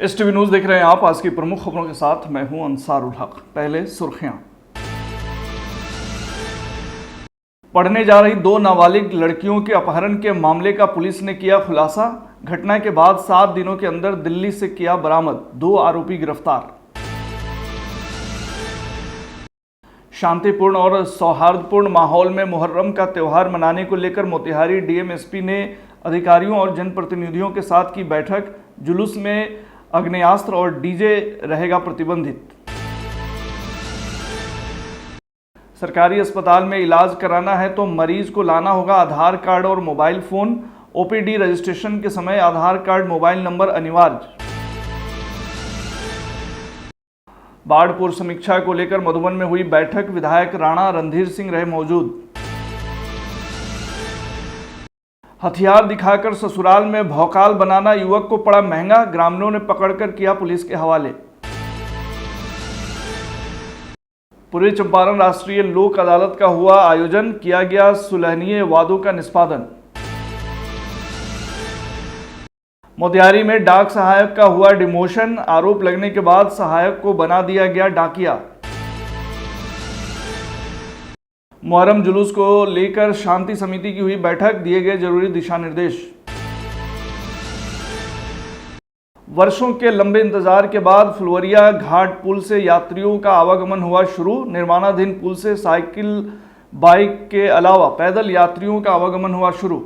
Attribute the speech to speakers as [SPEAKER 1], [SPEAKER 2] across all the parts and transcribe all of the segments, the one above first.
[SPEAKER 1] STV news देख रहे हैं आप। आज की प्रमुख खबरों के साथ मैं हूं अंसारुल हक। पहले सुर्खियां। पढ़ने जा रही 2 नाबालिग लड़कियों के अपहरण के मामले का पुलिस ने किया खुलासा। घटना के बाद 7 दिनों के अंदर दिल्ली से किया बरामद, 2 आरोपी गिरफ्तार। शांतिपूर्ण और सौहार्दपूर्ण माहौल में मुहर्रम का त्यौहार मनाने को लेकर मोतिहारी DMSP ने अधिकारियों और जनप्रतिनिधियों के साथ की बैठक। जुलूस में आग्नेयास्त्र और DJ रहेगा प्रतिबंधित। सरकारी अस्पताल में इलाज कराना है तो मरीज को लाना होगा आधार कार्ड और मोबाइल फोन। OPD रजिस्ट्रेशन के समय आधार कार्ड मोबाइल नंबर अनिवार्य। बाढ़ पूर्व समीक्षा को लेकर मधुबन में हुई बैठक। विधायक राणा रणधीर सिंह रहे मौजूद। हथियार दिखाकर ससुराल में भौकाल बनाना युवक को पड़ा महंगा, ग्रामीणों ने पकड़कर किया पुलिस के हवाले। पूर्वी चंपारण राष्ट्रीय लोक अदालत का हुआ आयोजन, किया गया सुलहनीय वादों का निष्पादन। मोतिहारी में डाक सहायक का हुआ डिमोशन, आरोप लगने के बाद सहायक को बना दिया गया डाकिया। मुहर्रम जुलूस को लेकर शांति समिति की हुई बैठक, दिए गए जरूरी दिशा निर्देश। वर्षों के लंबे इंतजार के बाद फुलवरिया घाट पुल से यात्रियों का आवागमन हुआ शुरू। निर्माणाधीन पुल से साइकिल, बाइक के अलावा पैदल यात्रियों का आवागमन हुआ शुरू।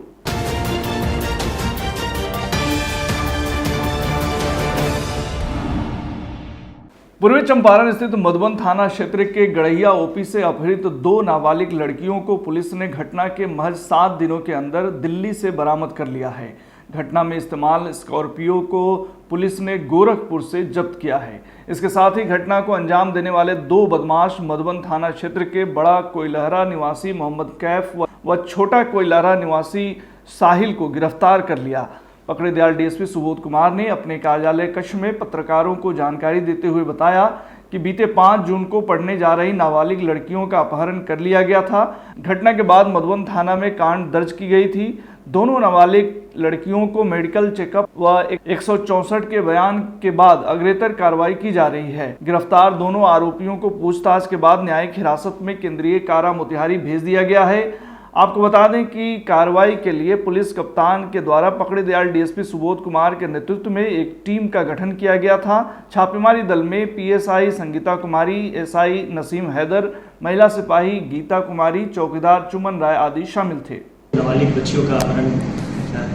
[SPEAKER 1] पूर्वी चंपारण स्थित मधुबन थाना क्षेत्र के गड़हिया OP से अपहृत 2 नाबालिग लड़कियों को पुलिस ने घटना के महज 7 दिनों के अंदर दिल्ली से बरामद कर लिया है। घटना में इस्तेमाल स्कॉर्पियो को पुलिस ने गोरखपुर से जब्त किया है। इसके साथ ही घटना को अंजाम देने वाले 2 बदमाश मधुबन थाना क्षेत्र के बड़ा कोयलहरा निवासी मोहम्मद कैफ व छोटा कोयलहरा निवासी साहिल को गिरफ्तार कर लिया। पकड़े दयाल DSP सुबोध कुमार ने अपने कार्यालय कक्ष में पत्रकारों को जानकारी देते हुए बताया कि बीते 5 जून को पढ़ने जा रही नाबालिग लड़कियों का अपहरण कर लिया गया था। घटना के बाद मधुबन थाना में कांड दर्ज की गई थी। दोनों नाबालिग लड़कियों को मेडिकल चेकअप व 164 के बयान के बाद अग्रेतर कार्रवाई की जा रही है। गिरफ्तार दोनों आरोपियों को पूछताछ के बाद न्यायिक हिरासत में केंद्रीय कारा मोतिहारी भेज दिया गया है। आपको बता दें कि कार्रवाई के लिए पुलिस कप्तान के द्वारा पकड़े दयाल DSP सुबोध कुमार के नेतृत्व में एक टीम का गठन किया गया था। छापेमारी दल में PSI संगीता कुमारी, SI नसीम हैदर, महिला सिपाही गीता कुमारी, चौकीदार चुमन राय आदि शामिल थे।
[SPEAKER 2] नाबालिग बच्चियों का अपहरण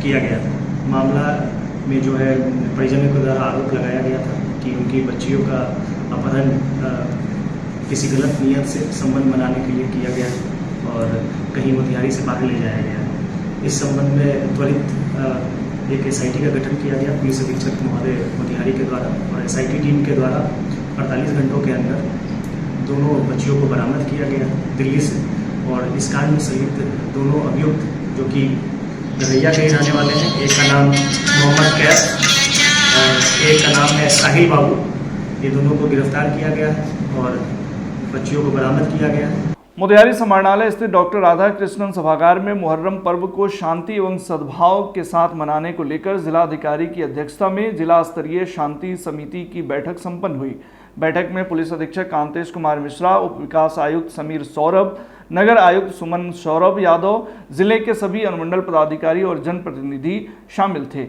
[SPEAKER 2] किया गया था। मामला में जो है परिजनों के द्वारा आरोप लगाया गया था कि उनकी बच्चियों का अपहरण किसी गलत नियत से संबंध बनाने के लिए किया गया है और कहीं मोतिहारी से बाहर ले जाया गया। इस संबंध में त्वरित एक SIT का गठन किया गया पुलिस अधीक्षक महोदय मोतिहारी के द्वारा, और SIT टीम के द्वारा 48 घंटों के अंदर दोनों बच्चियों को बरामद किया गया दिल्ली से। और इस कांड में सहित दोनों अभियुक्त जो कि गड़हिया के रहने वाले हैं, एक का नाम मोहम्मद कैफ और एक का नाम है साहिल बाबू, ये दोनों को गिरफ्तार किया गया और बच्चियों को बरामद किया गया।
[SPEAKER 1] मोतिहारी समाहरणालय स्थित डॉक्टर राधा कृष्णन सभागार में मुहर्रम पर्व को शांति एवं सद्भाव के साथ मनाने को लेकर जिलाधिकारी की अध्यक्षता में जिला स्तरीय शांति समिति की बैठक संपन्न हुई। बैठक में पुलिस अधीक्षक कांतेश कुमार मिश्रा, उप विकास आयुक्त समीर सौरभ, नगर आयुक्त सुमन सौरभ यादव, जिले के सभी अनुमंडल पदाधिकारी और जनप्रतिनिधि शामिल थे।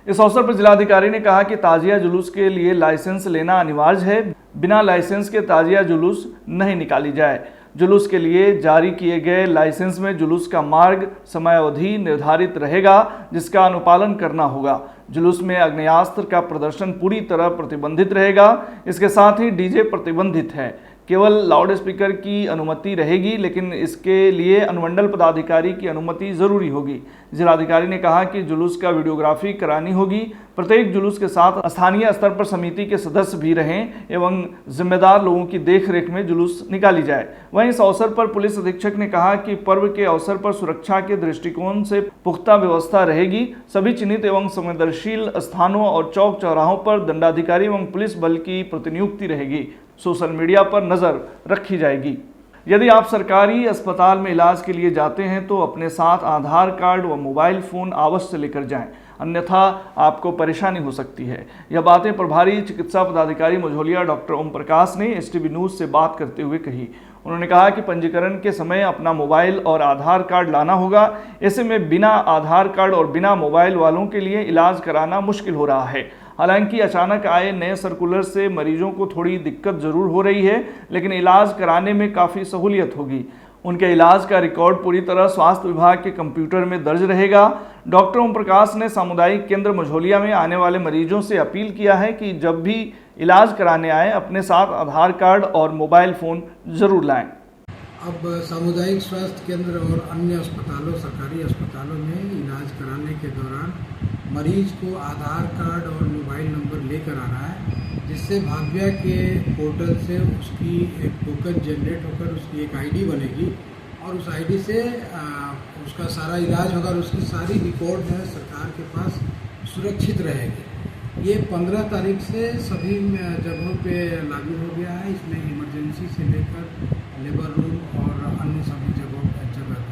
[SPEAKER 1] इस अवसर पर जिलाधिकारी ने कहा कि ताजिया जुलूस के लिए लाइसेंस लेना अनिवार्य है। बिना लाइसेंस के ताजिया जुलूस नहीं निकाली जाए। जुलूस के लिए जारी किए गए लाइसेंस में जुलूस का मार्ग, समयावधि निर्धारित रहेगा जिसका अनुपालन करना होगा। जुलूस में आग्नेयास्त्र का प्रदर्शन पूरी तरह प्रतिबंधित रहेगा। इसके साथ ही DJ प्रतिबंधित है। केवल लाउड स्पीकर की अनुमति रहेगी, लेकिन इसके लिए अनुमंडल पदाधिकारी की अनुमति जरूरी होगी। जिलाधिकारी ने कहा कि जुलूस का वीडियोग्राफी करानी होगी। प्रत्येक जुलूस के साथ स्थानीय स्तर पर समिति के सदस्य भी रहें एवं जिम्मेदार लोगों की देखरेख में जुलूस निकाली जाए। वहीं इस अवसर पर पुलिस अधीक्षक ने कहा कि पर्व के अवसर पर सुरक्षा के दृष्टिकोण से पुख्ता व्यवस्था रहेगी। सभी चिन्हित एवं संवेदनशील स्थानों और चौक चौराहों पर दंडाधिकारी एवं पुलिस बल की प्रतिनियुक्ति रहेगी। सोशल मीडिया पर नजर रखी जाएगी। यदि आप सरकारी अस्पताल में इलाज के लिए जाते हैं तो अपने साथ आधार कार्ड व मोबाइल फ़ोन अवश्य लेकर जाएं। अन्यथा आपको परेशानी हो सकती है। यह बातें प्रभारी चिकित्सा पदाधिकारी मझौलिया डॉक्टर ओम प्रकाश ने एसटीवी न्यूज़ से बात करते हुए कही। उन्होंने कहा कि पंजीकरण के समय अपना मोबाइल और आधार कार्ड लाना होगा। ऐसे में बिना आधार कार्ड और बिना मोबाइल वालों के लिए इलाज कराना मुश्किल हो रहा है। हालांकि अचानक आए नए सर्कुलर से मरीजों को थोड़ी दिक्कत जरूर हो रही है, लेकिन इलाज कराने में काफ़ी सहूलियत होगी। उनके इलाज का रिकॉर्ड पूरी तरह स्वास्थ्य विभाग के कंप्यूटर में दर्ज रहेगा। डॉक्टर ओम प्रकाश ने सामुदायिक केंद्र मझौलिया में आने वाले मरीजों से अपील किया है कि जब भी इलाज कराने आए अपने साथ आधार कार्ड और मोबाइल फ़ोन ज़रूर लाएं।
[SPEAKER 3] अब सामुदायिक स्वास्थ्य केंद्र और अन्य अस्पतालों, सरकारी अस्पतालों में इलाज कराने के दौरान मरीज को आधार कार्ड और मोबाइल नंबर लेकर आना है, जिससे भाग्य के पोर्टल से उसकी एक टोकन जनरेट होकर उसकी एक आईडी बनेगी और उस आईडी से उसका सारा इलाज होगा और उसकी सारी रिकॉर्ड है सरकार के पास सुरक्षित रहेगी। ये 15 तारीख से सभी जगहों पे लागू हो गया है। इसमें इमरजेंसी से लेकर लेबर रूम और अन्य सभी जगह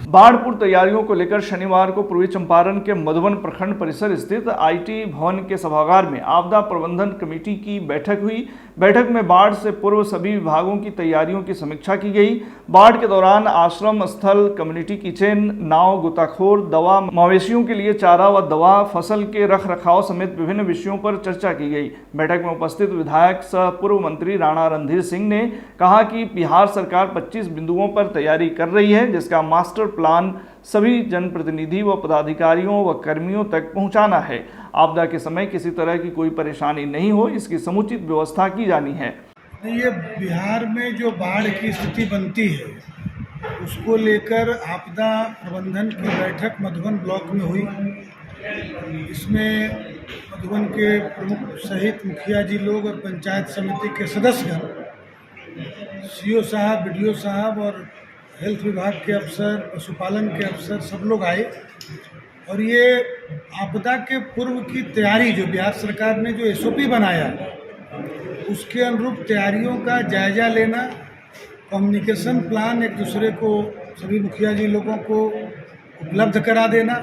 [SPEAKER 1] बाढ़ पूर्व तैयारियों को लेकर शनिवार को पूर्वी चंपारण के मधुबन प्रखंड परिसर स्थित आईटी भवन के सभागार में आपदा प्रबंधन कमेटी की बैठक हुई। बैठक में बाढ़ से पूर्व सभी विभागों की तैयारियों की समीक्षा की गई। बाढ़ के दौरान आश्रम स्थल, कम्युनिटी किचन, नाव, गोताखोर, दवा, मवेशियों के लिए चारा व दवा, फसल के रख रखाव समेत विभिन्न विषयों पर चर्चा की गई। बैठक में उपस्थित विधायक सह पूर्व मंत्री राणा रणधीर सिंह ने कहा कि बिहार सरकार 25 बिंदुओं पर तैयारी कर रही है, जिसका मास्टर प्लान सभी जनप्रतिनिधि व पदाधिकारियों व कर्मियों तक पहुंचाना है। आपदा के समय किसी तरह की कोई परेशानी नहीं हो, इसकी समुचित व्यवस्था की जानी है।
[SPEAKER 4] ये बिहार में जो बाढ़ की स्थिति बनती है उसको लेकर आपदा प्रबंधन की बैठक मधुबन ब्लॉक में हुई। इसमें मधुबन के प्रमुख सहित मुखिया जी लोग और पंचायत समिति के सदस्यगण, सीओ साहब, बीडीओ साहब और हेल्थ विभाग के अफसर, पशुपालन के अफसर सब लोग आए और ये आपदा के पूर्व की तैयारी जो बिहार सरकार ने जो एसओपी बनाया उसके अनुरूप तैयारियों का जायजा लेना, कम्युनिकेशन प्लान एक दूसरे को सभी मुखिया जी लोगों को उपलब्ध करा देना।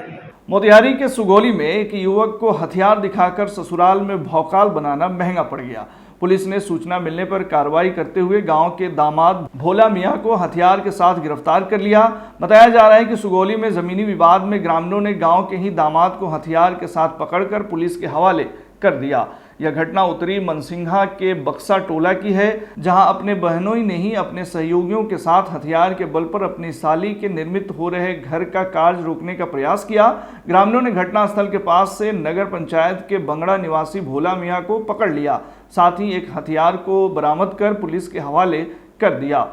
[SPEAKER 1] मोतिहारी के सुगौली में एक युवक को हथियार दिखाकर ससुराल में भौकाल बनाना महंगा पड़ गया। पुलिस ने सूचना मिलने पर कार्रवाई करते हुए गांव के दामाद भोला मियां को हथियार के साथ गिरफ्तार कर लिया। बताया जा रहा है कि सुगौली में जमीनी विवाद में ग्रामीणों ने गांव के ही दामाद को हथियार के साथ पकड़कर पुलिस के हवाले कर दिया। यह घटना उत्तरी मनसिंघा के बक्सा टोला की है, जहां अपने बहनोई ने ही अपने सहयोगियों के साथ हथियार के बल पर अपनी साली के निर्मित हो रहे घर का कार्य रोकने का प्रयास किया। ग्रामीणों ने घटनास्थल के पास से नगर पंचायत के बंगड़ा निवासी भोला मियां को पकड़ लिया, साथ ही एक हथियार को बरामद कर पुलिस के हवाले कर दिया।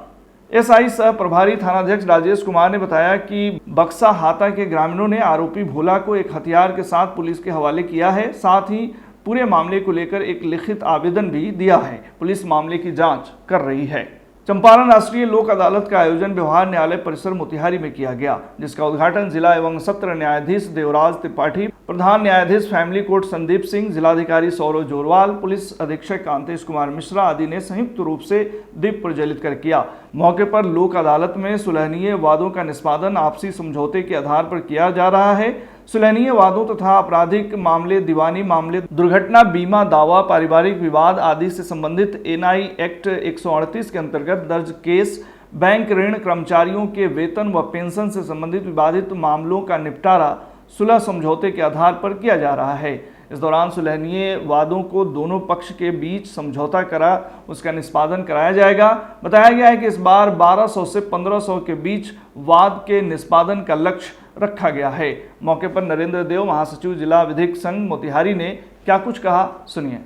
[SPEAKER 1] एसआई सह प्रभारी थानाध्यक्ष राजेश कुमार ने बताया कि बक्सा हाता के ग्रामीणों ने आरोपी भोला को एक हथियार के साथ पुलिस के हवाले किया है, साथ ही पूरे मामले को लेकर एक लिखित आवेदन भी दिया है। पुलिस मामले की जांच कर रही है। चंपारण राष्ट्रीय लोक अदालत का आयोजन व्यवहार न्यायालय परिसर मोतिहारी में किया गया, जिसका उद्घाटन जिला एवं सत्र न्यायाधीश देवराज त्रिपाठी, प्रधान न्यायाधीश फैमिली कोर्ट संदीप सिंह, जिलाधिकारी सौरव जोरवाल, पुलिस अधीक्षक कांतेश कुमार मिश्रा आदि ने संयुक्त रूप से दीप प्रज्वलित कर किया। मौके पर लोक अदालत में सुलहनीय वादों का निष्पादन आपसी समझौते के आधार पर किया जा रहा है। सुलहनीय वादों तथा आपराधिक मामले, दीवानी मामले, दुर्घटना बीमा दावा, पारिवारिक विवाद आदि से संबंधित एनआई एक्ट 138 के अंतर्गत दर्ज केस, बैंक ऋण, कर्मचारियों के वेतन व पेंशन से संबंधित विवादित मामलों का निपटारा सुलह समझौते के आधार पर किया जा रहा है। इस दौरान सुलहनीय वादों को दोनों पक्ष के बीच समझौता करा उसका निष्पादन कराया जाएगा। बताया गया है कि इस बार 1200 से 1500 के बीच वाद के निष्पादन का लक्ष्य रखा गया है। मौके पर नरेंद्र देव, महासचिव जिला विधिक संघ मोतिहारी ने क्या कुछ कहा, सुनिए।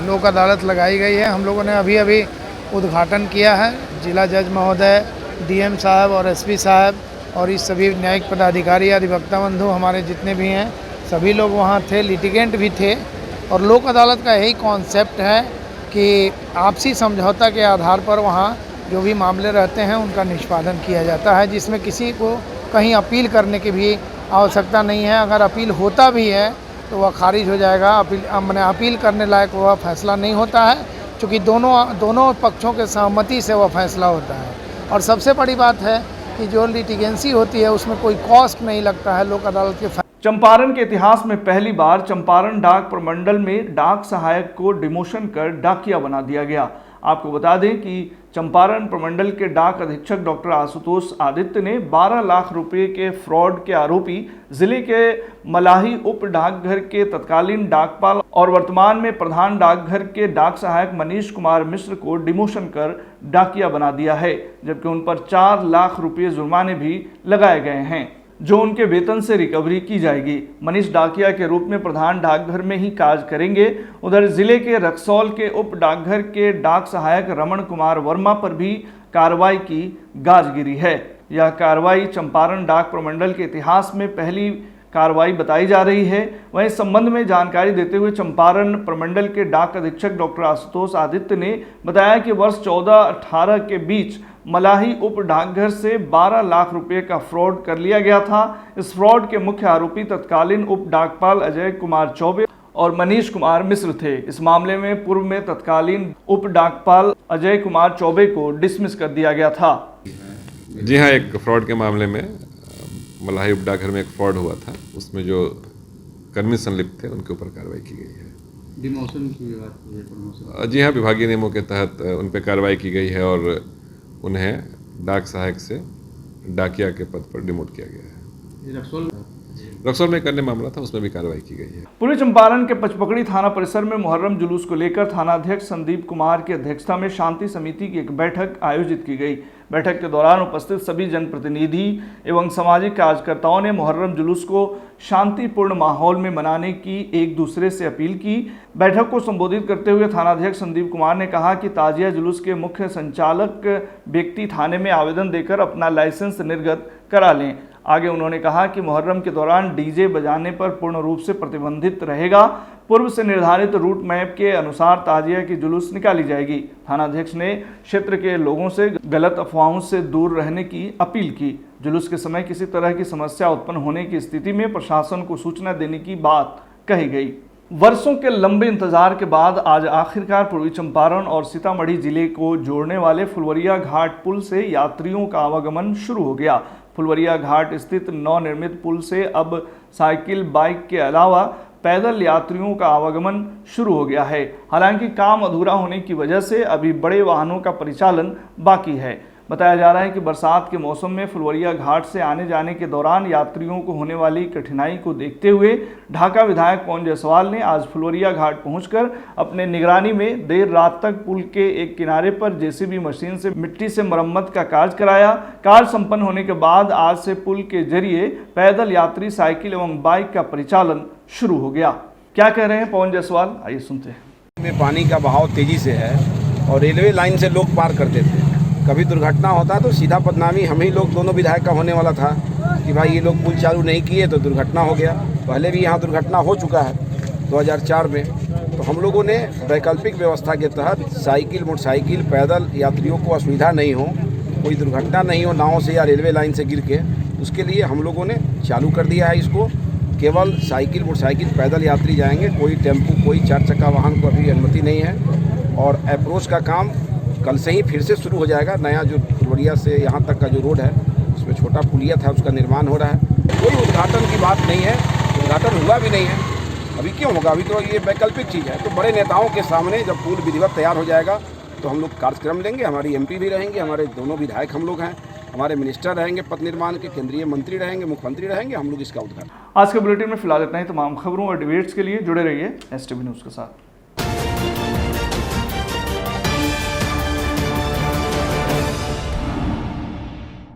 [SPEAKER 3] लोक अदालत लगाई गई है। हम लोगों ने अभी अभी उद्घाटन किया है। जिला जज महोदय, डीएम साहब और एसपी साहब और इस सभी न्यायिक पदाधिकारी, अधिवक्ता बंधु हमारे जितने भी हैं सभी लोग वहाँ थे, लिटिगेंट भी थे। और लोक अदालत का यही कॉन्सेप्ट है कि आपसी समझौता के आधार पर वहाँ जो भी मामले रहते हैं उनका निष्पादन किया जाता है, जिसमें किसी को कहीं अपील करने की भी आवश्यकता नहीं है। अगर अपील होता भी है तो वह खारिज हो जाएगा। अपील करने लायक वह फैसला नहीं होता है, क्योंकि दोनों पक्षों के सहमति से वह फैसला होता है। और सबसे बड़ी बात है कि जो लिटिगेंसी होती है उसमें कोई कॉस्ट नहीं लगता है लोक अदालत के।
[SPEAKER 1] चंपारण के इतिहास में पहली बार चंपारण डाक प्रमंडल में डाक सहायक को डिमोशन कर डाकिया बना दिया गया। आपको बता दें कि चंपारण प्रमंडल के डाक अधीक्षक डॉक्टर आशुतोष आदित्य ने 12 लाख रुपए के फ्रॉड के आरोपी जिले के मलाही उप डाकघर के तत्कालीन डाकपाल और वर्तमान में प्रधान डाकघर के डाक सहायक मनीष कुमार मिश्र को डिमोशन कर डाकिया बना दिया है, जबकि उन पर 4 लाख रुपए जुर्माने भी लगाए गए हैं, जो उनके वेतन से रिकवरी की जाएगी। मनीष डाकिया के रूप में प्रधान डाकघर में ही कार्य करेंगे। उधर जिले के रक्सौल के उप डाकघर के डाक सहायक रमण कुमार वर्मा पर भी कार्रवाई की गाज गिरी है। यह कार्रवाई चंपारण डाक प्रमंडल के इतिहास में पहली कार्रवाई बताई जा रही है। वहीं इस संबंध में जानकारी देते हुए चंपारण प्रमंडल के डाक अधीक्षक डॉक्टर आशुतोष आदित्य ने बताया कि वर्ष 14-18 के बीच मलाही उप डाकघर से 12 लाख रुपए का फ्रॉड कर लिया गया था। इस फ्रॉड के मुख्य आरोपी तत्कालीन उप डाकपाल अजय कुमार चौबे और मनीष कुमार मिश्र थे। इस मामले में पूर्व में तत्कालीन उप डाकपाल अजय कुमार चौबे को डिसमिस कर दिया गया था।
[SPEAKER 5] जी हाँ, एक फ्रॉड के मामले में मलाही उप डाकघर में एक फ्रॉड हुआ था, उसमें जो कर्मी संलिप्त थे उनके ऊपर कार्रवाई की गई है।
[SPEAKER 6] डिमोशन की बात की है, प्रमोशन।
[SPEAKER 5] जी हाँ, विभागीय नियमों के तहत उन पर कार्रवाई की गई है और उन्हें डाक सहायक से डाकिया के पद पर डिमोट किया गया है। रक्सौल में एक अन्य मामला था, उसमें भी कार्रवाई की गई है।
[SPEAKER 1] पूर्वी चंपारण के पचपकड़ी थाना परिसर में मुहर्रम जुलूस को लेकर थानाध्यक्ष संदीप कुमार की अध्यक्षता में शांति समिति की एक बैठक आयोजित की गई। बैठक के दौरान उपस्थित सभी जनप्रतिनिधि एवं सामाजिक कार्यकर्ताओं ने मुहर्रम जुलूस को शांतिपूर्ण माहौल में मनाने की एक दूसरे से अपील की। बैठक को संबोधित करते हुए थानाध्यक्ष संदीप कुमार ने कहा कि ताजिया जुलूस के मुख्य संचालक व्यक्ति थाने में आवेदन देकर अपना लाइसेंस निर्गत करा लें। आगे उन्होंने कहा कि मुहर्रम के दौरान डीजे बजाने पर पूर्ण रूप से प्रतिबंधित रहेगा। पूर्व से निर्धारित रूट मैप के अनुसार ताजिया की जुलूस निकाली जाएगी। थानाध्यक्ष ने क्षेत्र के लोगों से गलत अफवाहों से दूर रहने की अपील की। जुलूस के समय किसी तरह की समस्या उत्पन्न होने की स्थिति में प्रशासन को सूचना देने की बात कही गई। वर्षों के लंबे इंतजार के बाद आज आखिरकार पूर्वी चंपारण और सीतामढ़ी जिले को जोड़ने वाले फुलवरिया घाट पुल से यात्रियों का आवागमन शुरू हो गया। फुलवरिया घाट स्थित नवनिर्मित पुल से अब साइकिल, बाइक के अलावा पैदल यात्रियों का आवागमन शुरू हो गया है। हालांकि काम अधूरा होने की वजह से अभी बड़े वाहनों का परिचालन बाकी है। बताया जा रहा है कि बरसात के मौसम में फुलवरिया घाट से आने जाने के दौरान यात्रियों को होने वाली कठिनाई को देखते हुए ढाका विधायक पवन जायसवाल ने आज फुलवरिया घाट पहुंचकर अपने निगरानी में देर रात तक पुल के एक किनारे पर जेसीबी मशीन से मिट्टी से मरम्मत का कार्य कराया। कार्य संपन्न होने के बाद आज से पुल के जरिए पैदल यात्री, साइकिल एवं बाइक का परिचालन शुरू हो गया। क्या कह रहे हैं पवन जायसवाल, आइए सुनते हैं।
[SPEAKER 7] में पानी का बहाव तेजी से है और रेलवे लाइन से लोग पार करते थे। कभी दुर्घटना होता तो सीधा बदनामी हम ही लोग दोनों विधायक का होने वाला था कि भाई ये लोग पुल चालू नहीं किए तो दुर्घटना हो गया। पहले भी यहाँ दुर्घटना हो चुका है 2004 में। तो हम लोगों ने वैकल्पिक व्यवस्था के तहत साइकिल, मोटरसाइकिल, पैदल यात्रियों को असुविधा नहीं हो, कोई दुर्घटना नहीं हो नाव से या रेलवे लाइन से गिर के, उसके लिए हम लोगों ने चालू कर दिया है इसको। केवल साइकिल, मोटरसाइकिल, पैदल यात्री जाएंगे, कोई टेम्पू, कोई 4 चक्का वाहन को अभी अनुमति नहीं है। और अप्रोच का काम कल से ही फिर से शुरू हो जाएगा। नया जो फुलवरिया से यहाँ तक का जो रोड है उसमें छोटा पुलिया था, उसका निर्माण हो रहा है। कोई उद्घाटन की बात नहीं है, उद्घाटन हुआ भी नहीं है। अभी क्यों होगा, अभी तो ये वैकल्पिक चीज़ है। तो बड़े नेताओं के सामने जब पुल विधिवत तैयार हो जाएगा तो हम लोग कार्यक्रम लेंगे। हमारी एमपी भी रहेंगे, हमारे दोनों विधायक हम लोग हैं, हमारे मिनिस्टर रहेंगे पथ निर्माण के, केंद्रीय मंत्री रहेंगे, मुख्यमंत्री रहेंगे, हम लोग इसका उद्घाटन।
[SPEAKER 1] आज के बुलेटिन में फिलहाल इतना ही। तमाम खबरों और डिबेट्स के लिए जुड़े रहिए STV न्यूज़ के साथ।